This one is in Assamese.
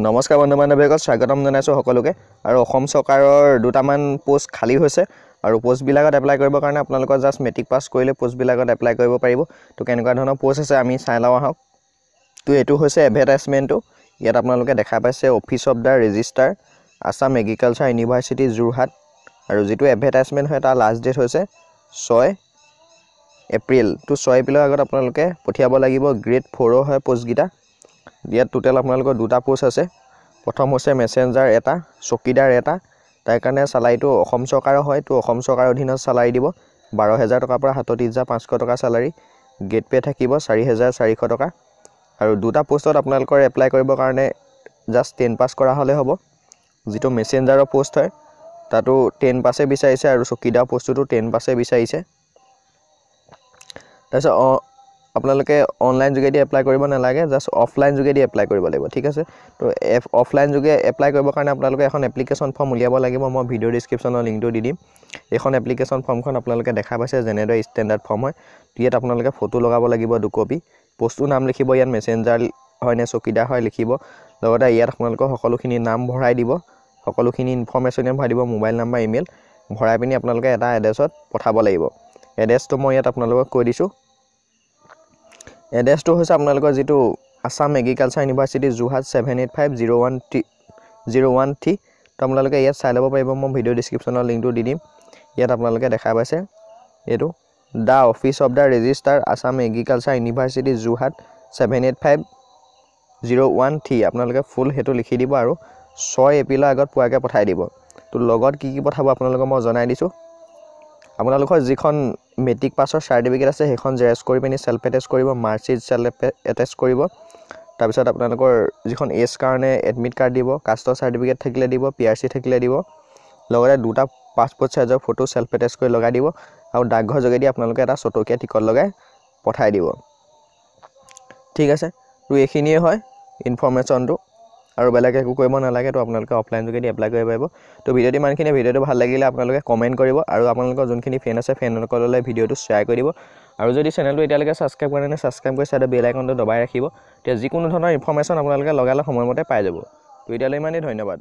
নমস্কাৰ বন্ধু বান্ধৱীসকল স্বাগতম জনাইছোঁ সকলোকে আৰু অসম চৰকাৰৰ দুটামান পোষ্ট খালী হৈছে আৰু পোষ্টবিলাকত এপ্লাই কৰিবৰ কাৰণে আপোনালোকৰ জাষ্ট মেট্ৰিক পাছ কৰিলে পোষ্টবিলাকত এপ্লাই কৰিব পাৰিব তো কেনেকুৱা ধৰণৰ পোষ্ট আছে আমি চাই লওঁ আহক তো এইটো হৈছে এডভাৰটাইজমেণ্টটো ইয়াত আপোনালোকে দেখা পাইছে office of the registrar Assam Agricultural University Jorhat আৰু যেটো এডভাৰটাইজমেণ্ট হয় তাৰ লাষ্ট ডেট হৈছে 6 এপ্ৰিল তো 6 এপ্ৰিলৰ আগত আপোনালোকে পঠিয়াব লাগিব গ্ৰেড 4 হয় পোষ্টগিটা ইয়াত টোটাল আপোনালোকৰ দুটা পোষ্ট আছে প্ৰথম হৈছে মেসেঞ্জাৰ এটা চকীদাৰ এটা তাৰ কাৰণে সালাৰীটো অসম চৰকাৰৰ হয় তো অসম চৰকাৰৰ অধীনত সালাৰী দিব 12000 টকাৰ পৰা 37500 টকা সালাৰী গেট পে থাকিব 4400 টকা আৰু দুটা পোষ্টত আপোনালোকৰ এপ্লাই কৰিবৰ কাৰণে জাষ্ট 10 পাস কৰা হলে হ'ব যেটো মেসেঞ্জাৰৰ পোষ্ট হয় তাতো 10 পাসে বিচাৰিছে আৰু চকীদাৰ পোষ্টটো 10 পাসে বিচাৰিছে তাৰপিছত আপোনালোকে অনলাইন যোগেদি এপ্লাই কৰিব নালাগে জাষ্ট অফলাইন যোগেদি এপ্লাই কৰিব লাগিব ঠিক আছে তো অফলাইন যোগে এপ্লাই কৰিবৰ কাৰণে আপোনালোকে এখন এপ্লিকেশন ফৰ্ম উলিয়াব লাগিব মই ভিডিও ডেসক্ৰিপচনৰ লিংকটো দি দিম এখন এপ্লিকেশন ফৰ্মখন আপোনালোকে দেখা পাইছে যেনেদৰে ষ্টেণ্ডাৰ্ড ফৰ্ম হয় ইয়াত আপোনালোকে ফটো লগাব লাগিব 2 কপি পোষ্টৰ নাম লিখিব ইয়াত মেসেঞ্জাৰ হয় নে চকীদাৰ হয় লিখিব লগতে ইয়াত আপোনালোকৰ সকলোখিনি নাম ভৰাই দিব সকলোখিনি ইনফৰমেশন ভৰাই দিব মোবাইল নাম্বাৰ ইমেইল ভৰাই পিনি আপোনালোকে এটা এড্ৰেছত পঠাব লাগিব এড্ৰেছটো মই ইয়াত আপোনালোকক কৈ দিছো এড্ৰেছটো হৈছে আপোনালোকৰ যেটো আসাম এগ্ৰিকালচাৰ ইউনিভাৰ্চিটি যোৰহাট 785013 তো আপোনালোকে ইয়াত চাই ল'ব পাৰিব মই ভিডিও ডেসক্ৰিপচনৰ লিংকটো দি দিম ইয়াত আপোনালোকে দেখা পাইছে এটো the office of the registrar Assam Agricultural University Jorhat 785013 আপোনালোকে ফুল হেতু লিখি দিব আৰু 6 এপ্ৰিলৰ আগত পুৱাকে পঠাই দিব তো লগত কি পঠাব আপোনালোকক মই জনাই দিছো আপোনালোকৰ যিখন মেট্ৰিক পাছৰ সাৰ্টিফিকেট আছে হেখন জেৰেক্স কৰি পিনি সেলফ এটেচ কৰিব মাৰ্কশিট সেলফ এটেচ কৰিব তাৰ পিছত আপোনালোকৰ যিখন এছ কাৰণে এডমিট কাৰ্ড দিব কাষ্টৰ সাৰ্টিফিকেট থাকিলে দিব পিআৰসি থাকিলে দিব লগতে দুটা পাসপোৰ্ট সাইজৰ ফটো সেলফ এটেচ কৰি লগাই দিব আৰু ডাকঘৰ যোগেদি আপোনালোকে এটা চটকীয়া টিকট লগাই পঠাই দিব ঠিক আছে তো এইখিনিয়ে হয় ইনফৰমেশনটো আৰু বেলেগ একো কৰিব নালাগে তো আপোনালোকে অফলাইন যোগেদি এপ্লাই কৰিব পাৰিব তো ভিডিওটি মানখিনি ভিডিওটো ভাল লাগিলে আপোনালোকে কমেন্ট কৰিব আৰু আপোনালোকৰ যোনখিনি ফ্ৰেন্ড আছে ফ্ৰেন্ডসকললৈ ভিডিওটো শেয়াৰ কৰি দিব আৰু যদি চেনেলটো এতিয়ালৈকে সাবস্ক্ৰাইব কৰা নাই সাবস্ক্ৰাইব কৰি সাইডৰ বেল আইকনটো দবাই ৰাখিব তে যিকোনো ধৰণৰ ইনফৰমেশন আপোনালোকে লগালে সময়মতে পাই যাব তো এতিয়ালৈ ইমানেই ধন্যবাদ